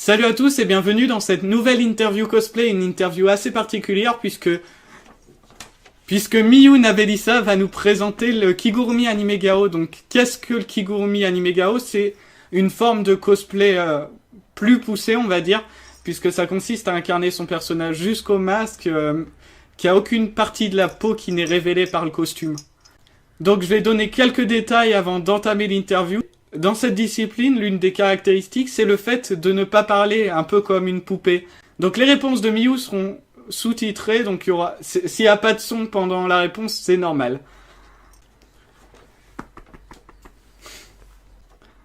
Salut à tous et bienvenue dans cette nouvelle interview cosplay, une interview assez particulière puisque Miyu Nabelissa va nous présenter le Kigurumi Anime Gao. Donc qu'est-ce que le Kigurumi Anime Gao? C'est une forme de cosplay plus poussée, on va dire, puisque ça consiste à incarner son personnage jusqu'au masque, qui a aucune partie de la peau qui n'est révélée par le costume. Donc je vais donner quelques détails avant d'entamer l'interview. Dans cette discipline, l'une des caractéristiques, c'est le fait de ne pas parler un peu comme une poupée. Donc les réponses de Miyu seront sous-titrées, donc s'il n'y a pas de son pendant la réponse, c'est normal.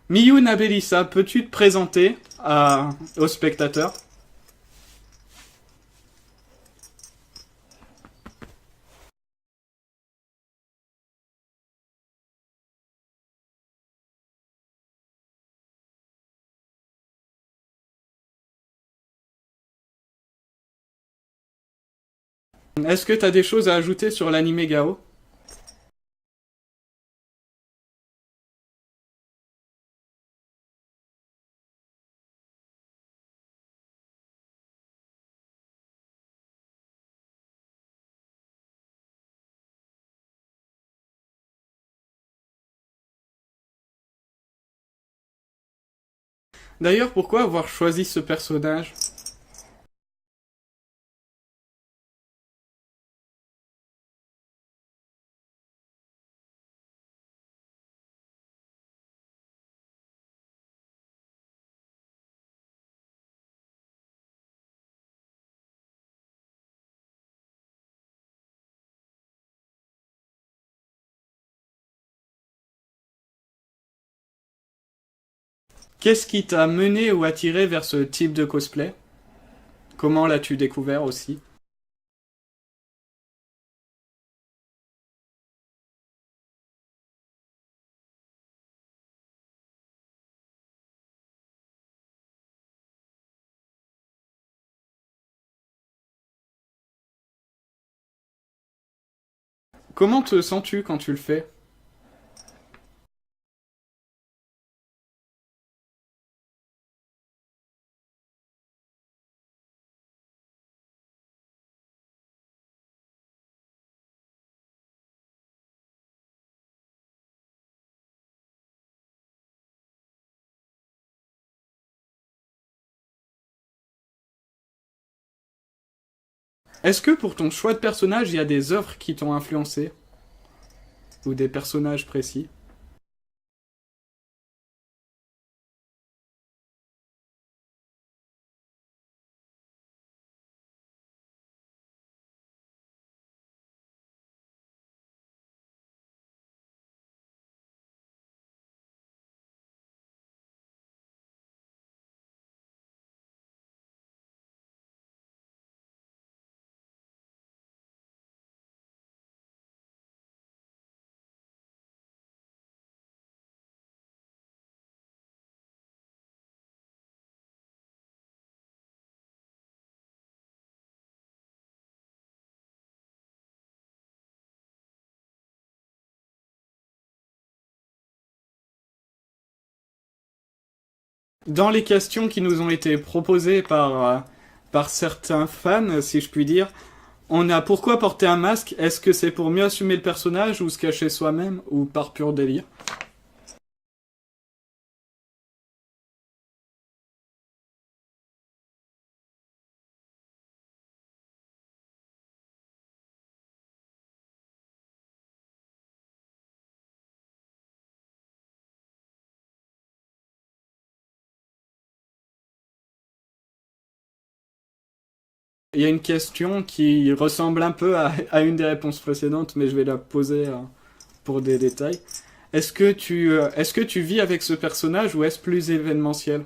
Miyu Nabelissa, peux-tu te présenter aux spectateurs? Est-ce que tu as des choses à ajouter sur l'anime Gao? D'ailleurs, pourquoi avoir choisi ce personnage? Qu'est-ce qui t'a mené ou attiré vers ce type de cosplay? Comment l'as-tu découvert aussi? Comment te sens-tu quand tu le fais? Est-ce que pour ton choix de personnage, il y a des œuvres qui t'ont influencé? Ou des personnages précis? Dans les questions qui nous ont été proposées par certains fans, si je puis dire, on a pourquoi porter un masque? Est-ce que c'est pour mieux assumer le personnage ou se cacher soi-même ou par pur délire? Il y a une question qui ressemble un peu à une des réponses précédentes, mais je vais la poser pour des détails. Est-ce que tu vis avec ce personnage ou est-ce plus événementiel?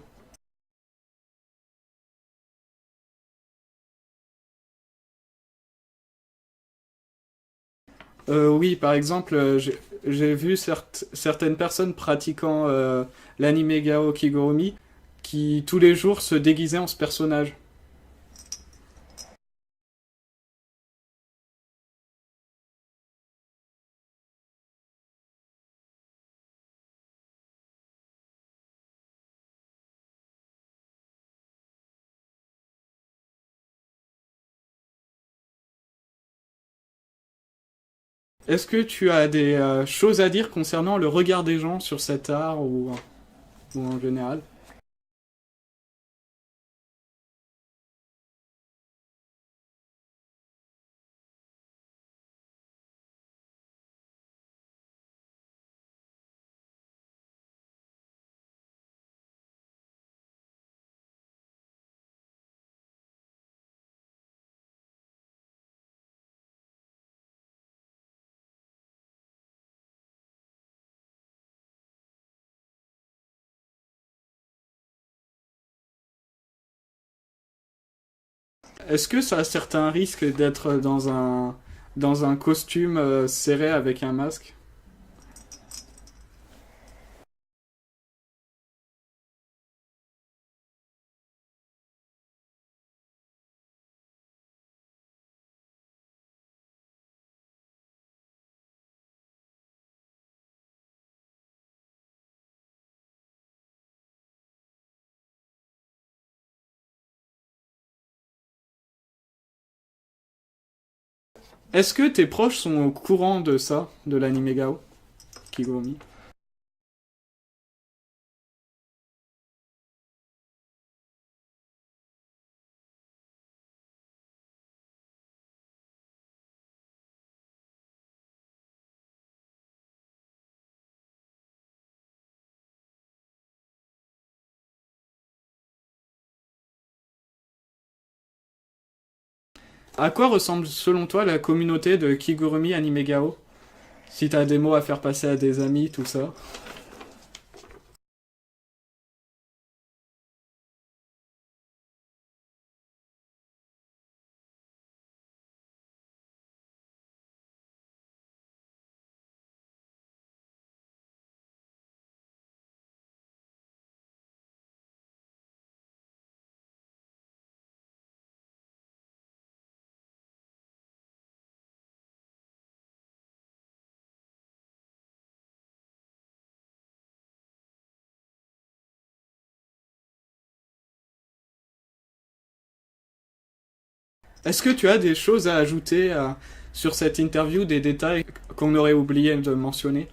Oui, par exemple, j'ai vu certaines personnes pratiquant l'anime Gao Kigurumi qui tous les jours se déguisaient en ce personnage. Est-ce que tu as des choses à dire concernant le regard des gens sur cet art ou en général? Est-ce que ça a certains risques d'être dans un costume serré avec un masque? Est-ce que tes proches sont au courant de ça, de l'anime Gao, Kigurumi? À quoi ressemble selon toi la communauté de Kigurumi Anime Gao? Si t'as des mots à faire passer à des amis, tout ça. Est-ce que tu as des choses à ajouter sur cette interview, des détails qu'on aurait oublié de mentionner?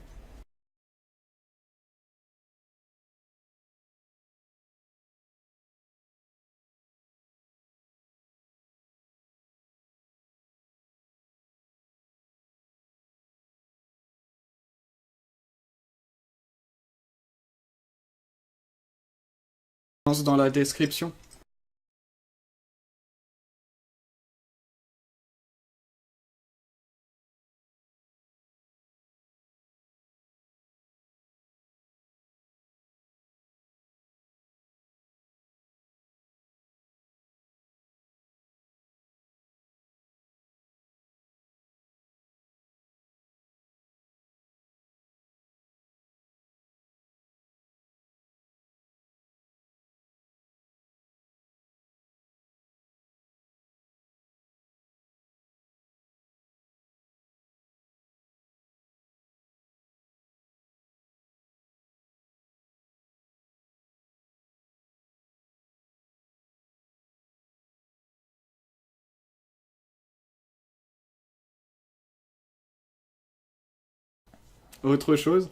Dans la description. Autre chose?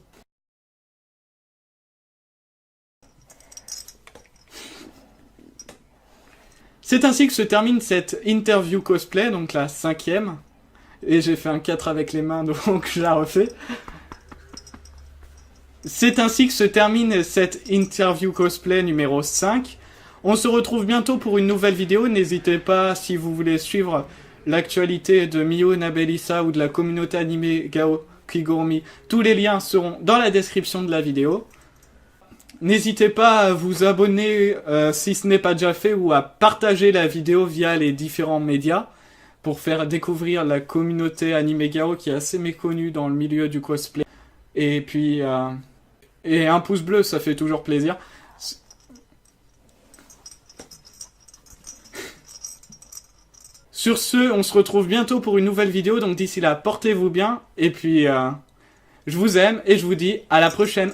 C'est ainsi que se termine cette interview cosplay, donc la cinquième. Et j'ai fait un 4 avec les mains, donc je la refais. C'est ainsi que se termine cette interview cosplay numéro 5. On se retrouve bientôt pour une nouvelle vidéo. N'hésitez pas, si vous voulez suivre l'actualité de Mio Nabelissa ou de la communauté animée Gao Kigurumi, tous les liens seront dans la description de la vidéo. N'hésitez pas à vous abonner si ce n'est pas déjà fait ou à partager la vidéo via les différents médias pour faire découvrir la communauté anime Gao qui est assez méconnue dans le milieu du cosplay. Et puis, et un pouce bleu, ça fait toujours plaisir. Sur ce, on se retrouve bientôt pour une nouvelle vidéo, donc d'ici là, portez-vous bien, et puis je vous aime, et je vous dis à la prochaine.